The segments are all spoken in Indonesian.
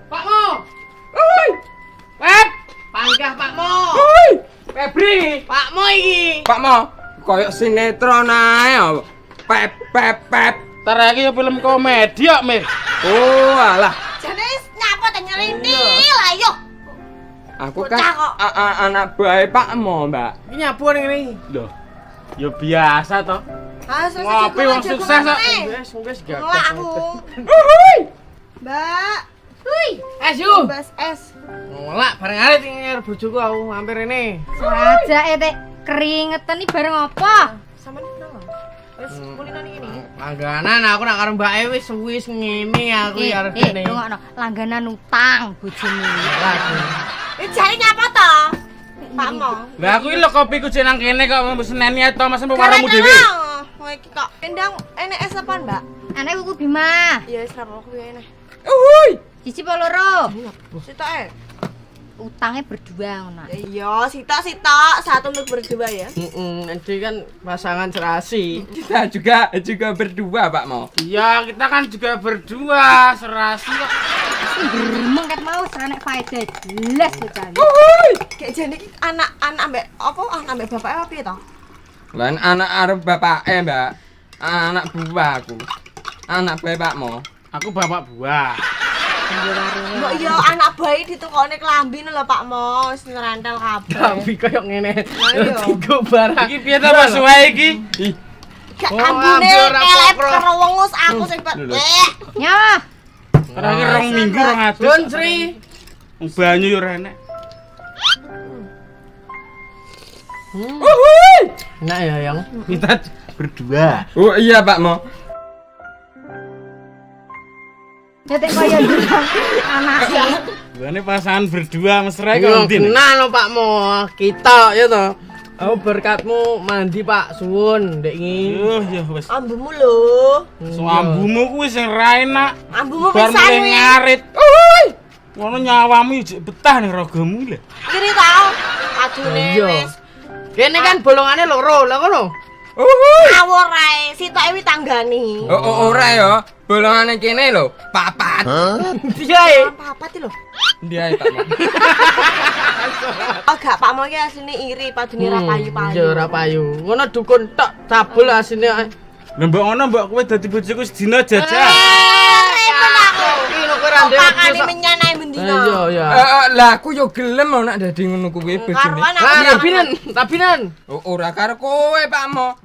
Pak Mo. Oi. Pep, panggah Pak Mo. Oi. Febri. Pak Mo iki. Pak Mo, koyo sinetron ae. Pep. Tarek iki film komedi kok, Mir. Oh, alah. Jane nyapa ta nyerintil ayo. Aku Bocah kan kok. anak bae Pak Mo, Mbak. Iki nyapu ning ngene. Lho. Ya biasa toh. Ah, selesai Ngopi wong sukses kok. Wis gak. Ngelak aku. Oi. Mbak. Hui. Es yu. Bas es. Ngelak bareng arit ngir bojoku aku hampir ini. Aja tek keringetan iki bareng apa? Sampeyan kenal? Wis kulinan iki. Langganan aku nak karo Mbak E wis suwi ngene aku ya arep dene. Rungokno, langganan utang bojone. Iki jare nyapa to? Pak Mo. Lah aku iki lho kopiku jeneng kene kok seneni to Mas mbok warungmu dhewe. Wah iki kok endang enek es apa, Mbak? Anak kuku Bima. Ya wis rapo kuwi enek. Oi. Siji apa loro? Sitoke. Utangnya berdua ngono. Ya iya, sitok satu untuk berdua ya. Nanti kan pasangan serasi. Kita juga berdua, Pak Mo. Iya, kita kan juga berdua serasi kok. Gremeng ket mau seranek faedah jelas bocah. Oi. Kayak jane iki anak mbek apa? Anak mbek bapake apa piye to? Lan anak arep bapake, Mbak. Anak buah aku. Anak bae Pak Mo. Aku bapak buah. Mbok iya anak bayi ditukone klambi lho Pak Mo, wis nyerentel kabeh. Tapi koyo ngene. Ayo. Tigo barang. Iki piye ta Mas wae iki? Ih, Gak Oh, ambune ambil ora kelep kopro. kerwengus aku sing Lho. Nyah. Terakhir 2 minggu 200. Don Sri. Wong banyu yo ora enek. Oi. Enak ya yang kita berdua. Oh iya, Pak Mo. Tek kaya ndang anake. Ini pasangan berdua mesra Yo kok ndi? kenal no Pak Mo, kita ya toh. Aku berkatmu mandi Pak suwun ndek iki. Ya wis. Ambumu lho. Suambumu kuwi sing ra enak. Ambumu Bar pisan mulai kuwi. ngarit. Oi. Ngono nyawamu yo jek betah ning ragamu lho. Kiri tau. Adune Iya. wis Kene kan bolongane loro, lah ngono. ngawur ae, sitoke wi tanggani. Oh, ora ya. Bolongane kene lho, papat. Piye? Papat lho. Ndi ae, Pak Mo? Oh gak Pak Mo iki asline iri padune ra payu-payu. Iya ora payu. Ngono dukun tok cabul asine. Lah mbok ngono mbok kowe dadi bojoku sedina jajah. Repot aku. Iki kowe ra ndek. Pakane menyanai bendina. Iya ya. Lah aku yo gelem nek dadi ngono kuwi bojone. Karuan aku. Lah rabinan. Oh, ora karo kowe, Pak Mo.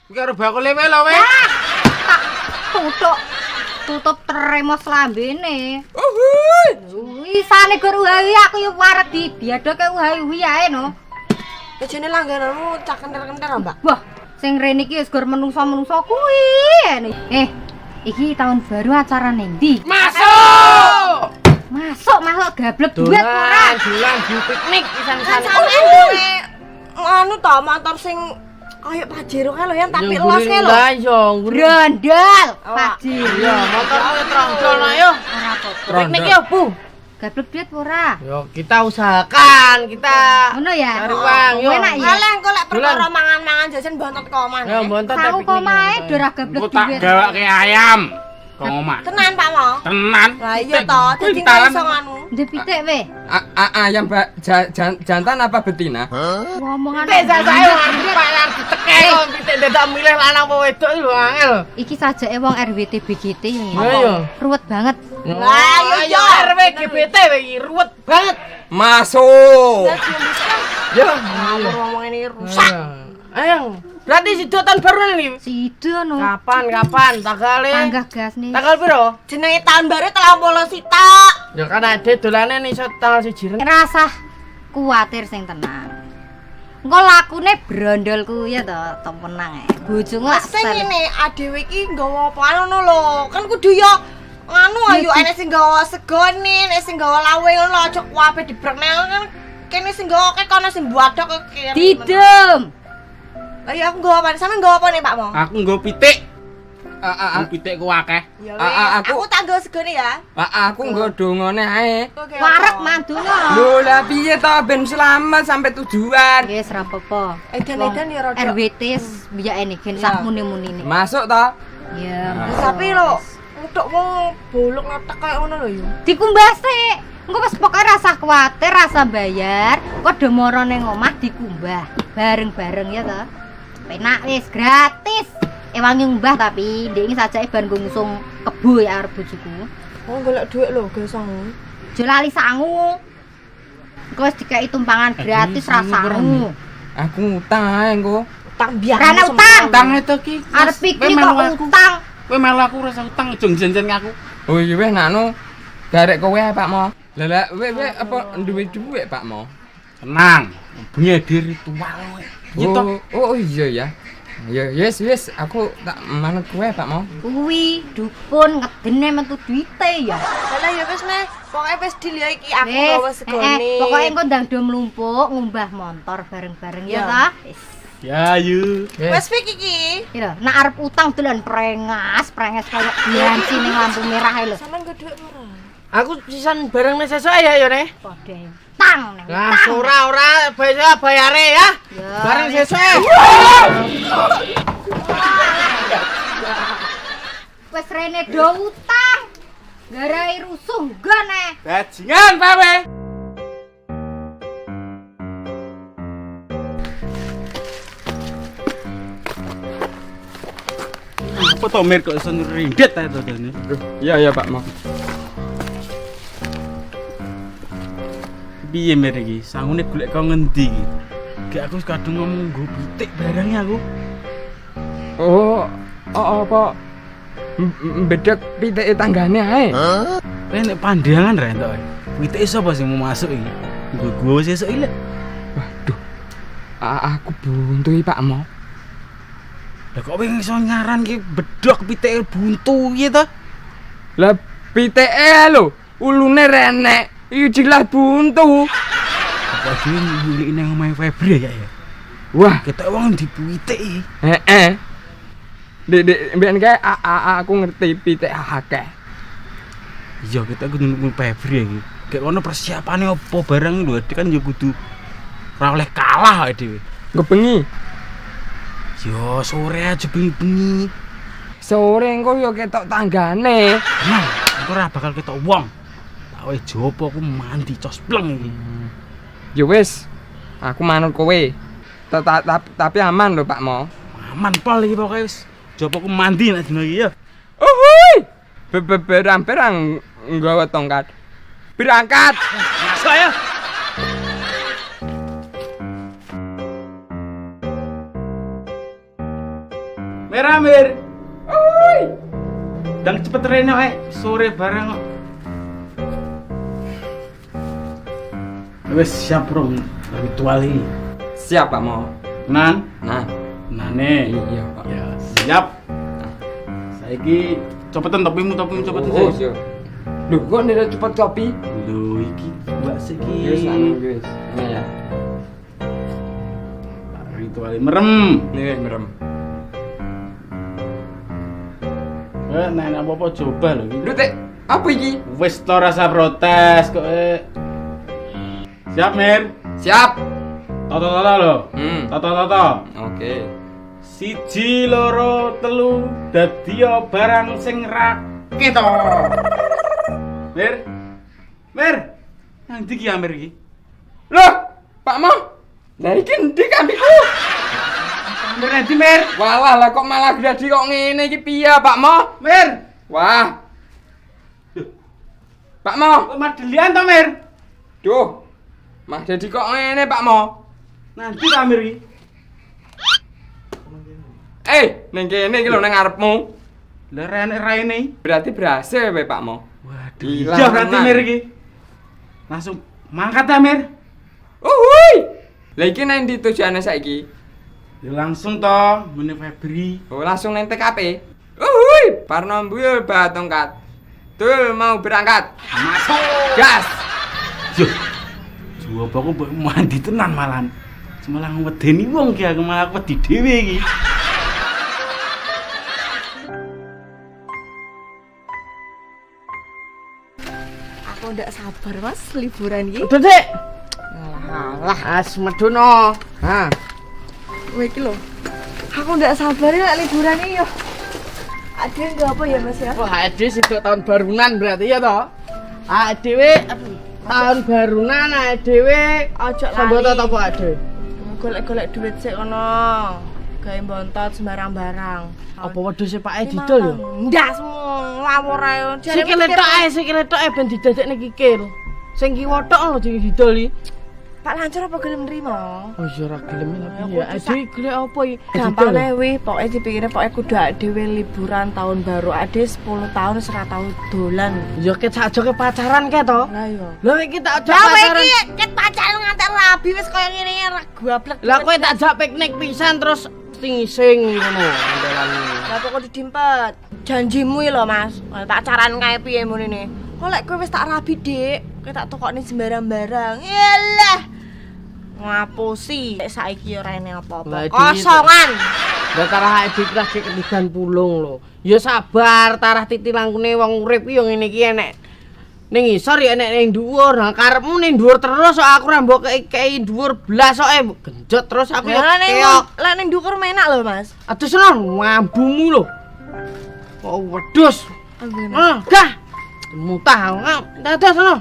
Iki karo bakule wae lho weh. Tutup teremos lambene. Oi. Wisane gur uhawi aku yo wareg di biadoke uhawi ae no. Kejane langgananmu cak kenter-kenter Mbak. Wah, sing rene iki wis gur menungso-menungso kuwi. Iki tahun baru acara ning ndi? Masuk. Masuk gablek duit ora. Dolan di piknik pisan-pisan. Sampeyan duwe anu to motor sing kayak Pajero kae lho yang tapi luas kae lho. Lah iya, nguri. Brondol, Awak. Pajir. Iya, motormu trongkol ayo. Ora apa-apa. Piknik yo, Bu. Gablek duit ora. Yo kita usahakan, kita Ngono ya. cari uang yo. Enak ya. Malah engko lek perkara mangan-mangan jajan bontot koman. Yo bontot Tahu kok mae ora gablek Aku tak duit. gawake ayam. Kok omah. Tenan Pak Mo. Tenan. Lah iya to, dadi Kuwi gak iso nganu. Ndek pitik we. Ayam jantan apa betina? Ngomongan. Pitik saya arep Pak arep diteke kok pitik dadak milih lanang apa wedok iki lho angel. Iki sajake wong RWT BGT yo. Lah iya. Ruwet banget. Lah iya RW GBT iki ruwet banget. Masuk. Yo. Ngawur ngomong ini rusak. Ayo. Berarti sidotan baru nih. Sido no. Kapan? Tanggalnya? Panggah gas nih. Tanggal piro? Jenenge tahun baru 30 sitok. Ya kan ada dolane nih tanggal 1. Rasa kuwatir sing tenang. Engko lakune brondol ku ya to tenang ae. Bojomu Lah sing ngene adewe iki nggawa apa ngono lho. Kan kudu yo anu ayo enek sing nggawa segone, enek sing nggawa lawe ngono aja kuwape dibreknel kan kene sing nggawa kek kono sing buadok kek. Didem. Lah ya aku nggawa apa? Sampe nggawa apa nih Pak Mo? Aku nggo pitik. Aku Pitik ku akeh. Ya aku- aku tak nggawa segone ya. nggo dongone ae. Oke, Wareg apa? mandono. Lho lah piye to ben selamat sampai tujuan. Wis ra apa-apa. Edan-edan ya rada. RWT biyak ini gen sak muni-munine. Masuk to? Ya. Tapi lho, Aku tok wong bolok natak kayak ngono lho yo. Dikumbah sik. Engko wis pokoke rasa kuwatir, rasa bayar. Padha mara ning omah dikumbah. Bareng-bareng ya to. Penak wis gratis. Wangi ngumbah tapi ndek iki sajake ban ngusung kebo ya arep bojoku. Oh golek dhuwit lho, gesang. Aja lali sangu. Engko wis dikai tumpangan gratis rasamu. Aku utang ae engko. Utang biar. Rene utang. Utang itu ki. Arep pikir kok utang. Kowe melu aku rasa utang aja janjian aku. Oh iya weh nakno. Garek kowe ae Pak Mo. Lah weh apa duwe dhuwit Pak Mo? Tenang. Bengi ritual kowe. Gitu. Oh iya ya. Ya yes aku tak manut kowe Pak Mo. Kuwi dukun ngedene metu duite ya. Lah ya wis meh, pokoke wis deal ya iki aku Wis, gawe segone. Pokoke engko ndang do mlumpuk ngumbah motor bareng-bareng ya ta. Wis. Ya yuk. Wis pik iki. Iya, nek arep utang dolan prengas kaya bensin ning lampu merah ae lho. Sampeyan go dhuwit ora? Aku sisan bareng nih sesuk ya yo ne. Padha utang ning. Lah ora bayare ya. Bareng sesuk. Wis rene do utang. Garai rusuh gane. Bajingan pawe. Apa to Mir kok iso rindet ta to dene? Iya Pak Mo. Piye Mir iki? Sangune golek kok ngendi iki? Gek aku kadung ngomong nggo pitik barangnya aku. Oh apa? Bedek pitike tanggane ae. Kowe nek pandangan ra entuk. Pitike sapa sing mau masuk iki? Gua sesuk iki lho. Waduh. Aku buntu Pak Mo. Lah kok wing iso nyaran ki bedhok pitike buntu iki to? Lah pitike lho, ulune renek. Iki jelas buntu. Apa dhewe nyulik nang omahe Febri ya ya? Wah, Ketok wong dipitik iki. heeh. Dek mbiyen kae aku ngerti pitik akeh. Iya, kita kudu nunggu Febri iki. Kayak ngono persiapane apa barang lho, kan ya kudu ora oleh kalah dhewe. Engko bengi. Yo sore aja bengi-bengi. Sore engko yo ketok tanggane. Nah, aku ora bakal ketok wong. Tak wae jopo aku mandi cospleng iki. Yo wis. Aku manut kowe. Tapi aman lho Pak Mo. Aman pol iki pokoke wis. Jopo aku mandi nek dina iki ya. Uhuy. Berang-berang nggawa tongkat. Berangkat. Masuk ya. Merah Mir. Uhuy. Dan cepet rene wae, sore bareng kok. Wis siap rong ritual iki. Siap Pak Mo. Nan, Nah, nane. iya Pak. Ya, siap. Saiki copetan topimu copetan Oh, sih. siap. Loh, kok ndak cepet kopi? Lho iki mbak siki. Wis anu wis. Ini ya. Ritual merem. Nih merem. Nek apa-apa coba lho iki. Lho, Tek, apa iki? Wis to rasa protes kok. Siap, Mir. Siap. Toto lho. Toto. Oke. 1 2 3 dadiya barang sing ra ketok. Mir. Nang ndi ki Mir iki? Loh, Pak Mo. Lah iki endi kambiku? Mir nanti Mir. Walah lah kok malah gladi kok ngene iki piye, Pak Mo? Mir. Wah. Pak Mo. Madelian to Mir. Duh. Mas Dedi kok ngene, Pak Mo? Nanti ta Mir iki. Ning kene iki lho nang ngarepmu. Lah rene raine. Berarti berhasil wae, Pak Mo. Waduh, Hilang iya berarti tenan. Mir iki. Langsung mangkat ta Mir. Uhuy. Lah iki nang ndi tujuane saiki? Ya langsung to, meneh Febri. Oh, langsung nang TKP. Uhuy, Parno mbuyul bawa tongkat. Tul mau berangkat. Masuk. Gas. Yo. Coba aku mbok mandi tenan malan. Semalah ngwedeni wong ki aku malah wedi dhewe iki. Aku ndak sabar Mas liburan iki. Udah, Dek. Alah, asmedono. Ha. Kowe iki lho. Aku ndak sabar nek liburan iki yo. Adewe enggak apa ya Mas ya? Wah, ade sido tahun barunan berarti ya toh. Adewe tahun barunan adewe Ojo sambut lali. apa ade? Golek-golek duit sik kono. Gawe bontot sembarang barang. Apa wedhus e Pak didol yo? Ndas ngawur ae. Sikile tok ae ben didadekne kikil. Sing kiwa tok lho sing didol iki. Pak Lancur apa gelem nrimo? Oh iya ora gelem tapi ya ade golek apa iki? Gampang ae wi, pokoke dipikirne pokoke kudu dhewe liburan tahun baru. Ade 10 tahun wis ora tau dolan. Ya ket sajoke pacaran ke to? Lah yo. Lah iki tak ajak Lah pacaran. iki ket pacaran ngantek rabi wis kaya ngene ra gablek. Lah kowe tak ajak piknik pisan terus sing-sing ngono andalanmu. Lah kok kudu dimpet. Janjimu lho Mas. Tak caran kae piye munine. Kok lek kowe wis tak rabi, Dik. Kowe tak tokokne sembarang barang. Yalah. Ngapusi. Saiki ora ene apa-apa. Lah, Dik. Kosongan. Lah tarah iki kelas ketigan pulung lho. Ya sabar, tarah titilangkune wong urip yo ngene iki enek. Ning isor ya enek ning dhuwur. Nah, karepmu ning dhuwur terus kok aku ora mbok kei dhuwur blas kok genjot terus aku yo keok. Lah ning ndukur menak lho, Mas. Aduh sono ngambumu lho. Kok wedhus. Gah. Mutah. Dadah sono.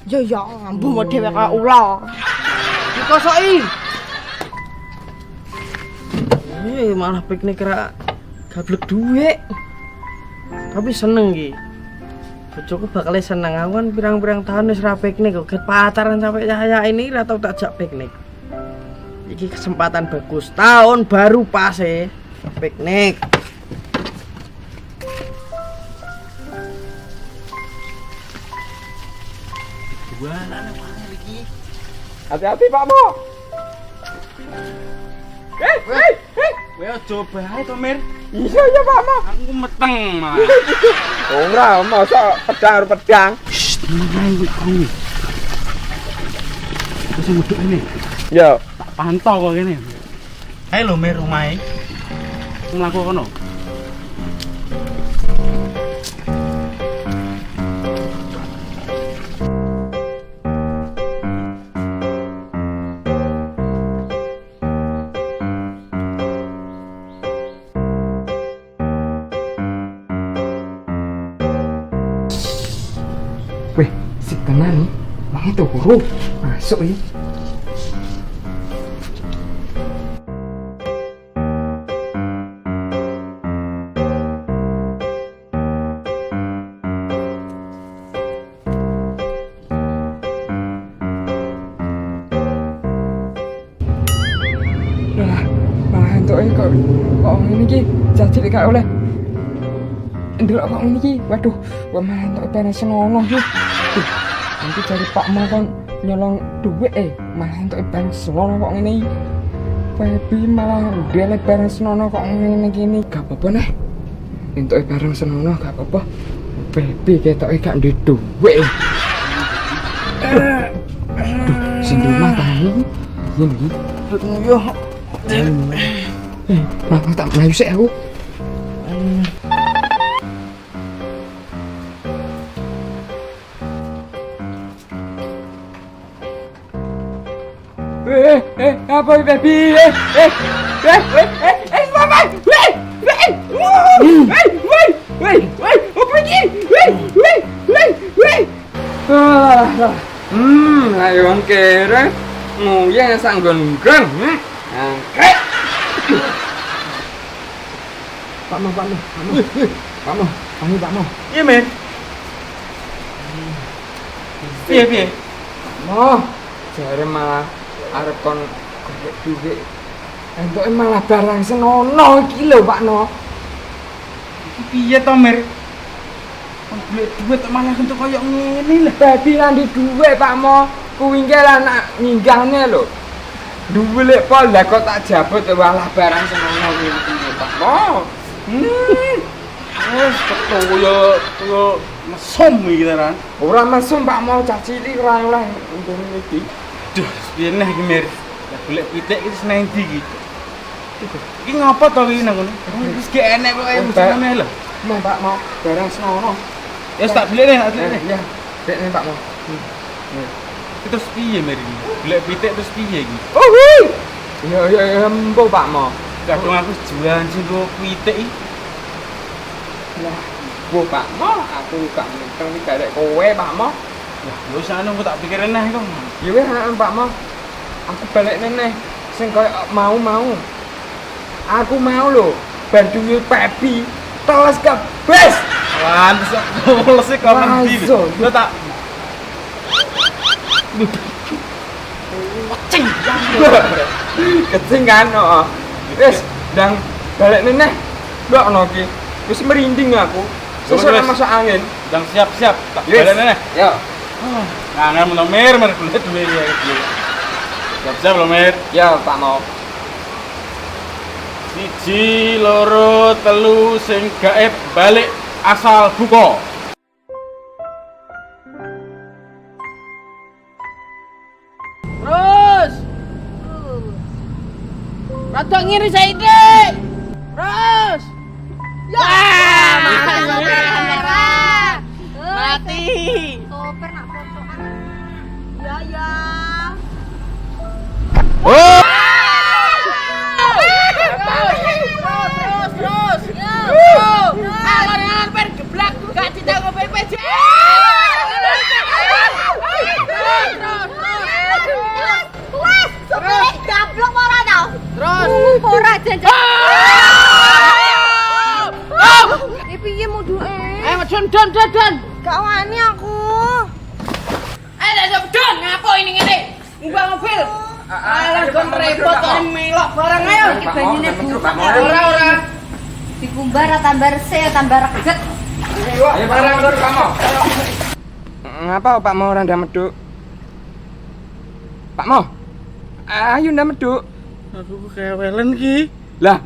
Ya ambumu dhewe kaya ula. Dikosoki. Malah piknik ra gablek dhuwit. Tapi seneng iki. Bojoku bakal seneng awan pirang-pirang tahun wis ra piknik kok pacaran sampai cahaya ini ra tau tak jak piknik. Iki kesempatan bagus. Tahun baru pas piknik. Hati-hati Pak Mo. Kowe aja bae to, Mir. Iya ya Pak Mo. Aku meteng malah. Ora masa pedang. Tenang kowe. Terus nguduk ini. Ya. Tak pantau kok kene. Ayo lho Mir omahe. Mlaku kono. Weh, si tenan nih. Mang itu huruf. Masuk ya. Malah entuk kok ngene iki jajil gak oleh. Ndelok kok ngene iki. Waduh, gua malah entuk beres ngono iki. Nanti cari Pak Mo kon nyolong duit malah entuk beres ngono kok ngene iki. Baby malah dele beres ngono kok ngene gini. Gak apa-apa neh. Entuk bareng senono gak apa-apa. Baby ketoke gak ndek duit. Duh, sing rumah tahu. Yen iki. Yo. Malah tak melayu sik aku. Apa baby? Mama! Apa ini? Ayo wong kere nguyang sanggon-nggon. Angkat. Pak Mo. Iya, Mir. Piye? Mo, jare malah arep kon golek dhuwit. Entuke malah barang senono iki lho, Pak No. Iki piye to, Mir? Kon golek duit malah entuk koyo ngene lah. Babi nandi dhuwit, Pak Mo. Kuwi ngke lah nak nyinggahne lho. Dhuwit pol lah kok tak jabut malah barang senono iki, Pak Mo. Wes ketuyo mesum iki tenan. Ora mesum Pak Mo, cah cilik ora oleh ngene iki. Duh, piye neh iki, Mir? Lah golek pitik iki seneng ndi iki? Iki ngapa to iki nang ngono? Wis ge enek kok mesumane lho. Mau Pak Mo, barang senono. Ya tak beli nih, tak beli nih. Ya, dek nih Pak Mo. Terus piye Mir iki? Golek pitik terus piye iki? Oh, ya, mbok Pak Mo. Kadung aku jualan sing go pitik iki. Lah, bu Pak Mo, aku gak mungkin iki garek kowe Pak Mo. Ya wis anu aku tak pikirin neh iku. Ya wis Pak Mo. Aku balik neh sing koyo mau. Aku mau lho, bantuin Pepi teles kebes. Pantes mules iki kok ngendi. Langsung. Lho tak Kecing kan, oh. Wis, ndang balik neh. Mbok ono ki. Wis merinding aku. Sesuai masuk angin. ndang siap-siap tak Yes. balen neh. Yo. Kangen menawa mir kulit duwe ya iki. Siap-siap lho Mir. Ya, Pak Mo. 1 2 3 sing gaib balik asal buka. Terus. Rada ngiri saiki. Terus. Ya, mati kamera. Mati. Sopir nak fotoan. Ya ya. Oh! Terus. Alon-alon pen geblak gak ditanggo BPJ. Wes, sopir gablok ora tau. Terus. Ora jangan. Iki piye muduke? Ayo don. Gak wani aku. Ayo don, ngapo ini ngene? Ngubah mobil. Alah kon repot kok melok barang ayo. Iki banyune buka. Ora. Dikumbar tambah resik, tambah reget. Ayo barang lur Pak Mo. Ngapa Pak Mo ora ndak meduk? Pak Mo. Ayo ndak meduk. Aku kewelen ki. Lah.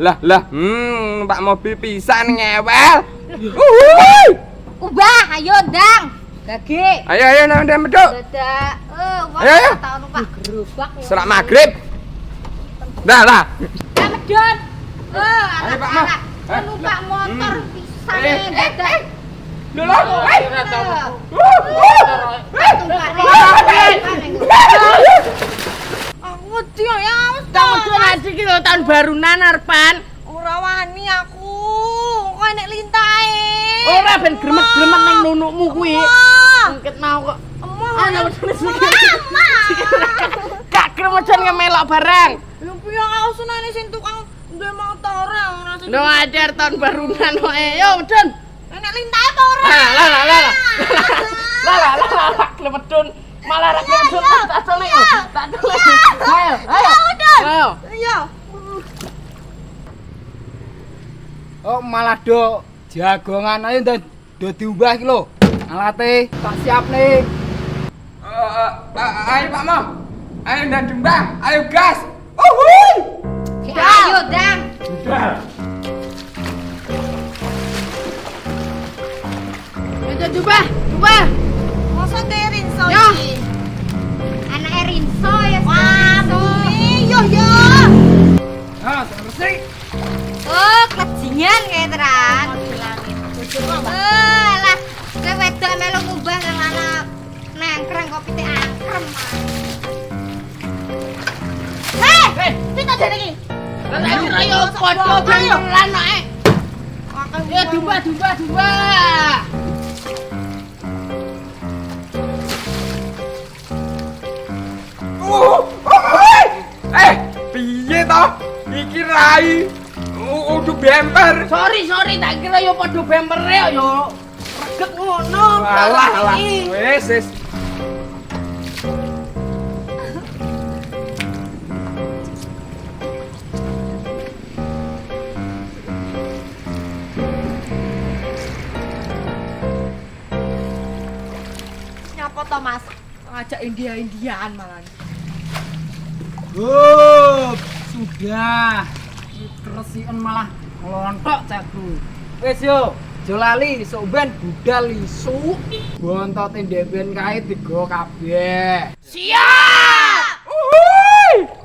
Pak mobil pisan ngewel. Uhuy. Ubah, ayo ndang. Gage. Ayo ndak meduk. Dadak. Wah, Ayo. tak numpak gerobak. ya. Serak maghrib. Lah. Lah medon. Ayo, Pak Mo. Numpak motor pisan Eh, dadak. Lho lho. Aku wedi ya wis Kamu lagi iki lho tahun barunan arepan. ora wani aku. Kok nek lintahe. Ora ben gremet-gremet ning nunukmu kuwi. Wah. Ngket mau kok. Emah. Ana wis gak gremetan ngemelok barang. Lho piye aku senane sing tukang duwe motor ora sing. Ndo ajar tahun barunan wae. Yo, Medun. Nek lintahe apa ora? Lah. Klemedun. Malah ra klemedun tak telik. Ayo. Iya. Oh malah do jagongan ayo do diubah iki lho. Alate tak siap nih. Ayo Pak Mo. Ayo ndak dimbah. Ayo gas. Uhuy. Ayo ndang. Ayo coba. Masa terin so Yo. iki. Anake Rinso ya. Wah, bumi. Yo. Ah, bersih. Oh, klejingan kayak teran. Lah, kowe wedok melu ngubah nang anak nengkreng kopi teh angkrem. Hei, kita jane iki. Ayo padha beneran ae. Ya dumba. Piye to? Iki rai. Udah bemper. Sorry tak kira yo padha bempere yo. Reget ngono. Alah. Wes. Nyapa to, Mas? Ngajak India-Indiaan malah. Oh, sudah. Keresian malah ngelontok caku. Wes yo, jolali sok ben budal isu. Bontote ndek kae digo kabeh. Siap.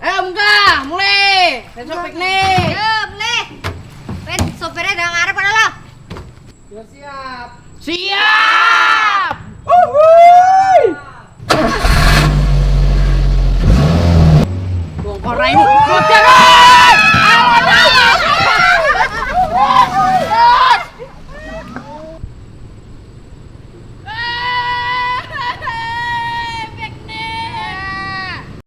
Ayo munggah, mulai. Besok piknik. Yo, boleh. Wes sopirnya udah ngarep ana lo. Ya siap. Siap. Uhuy.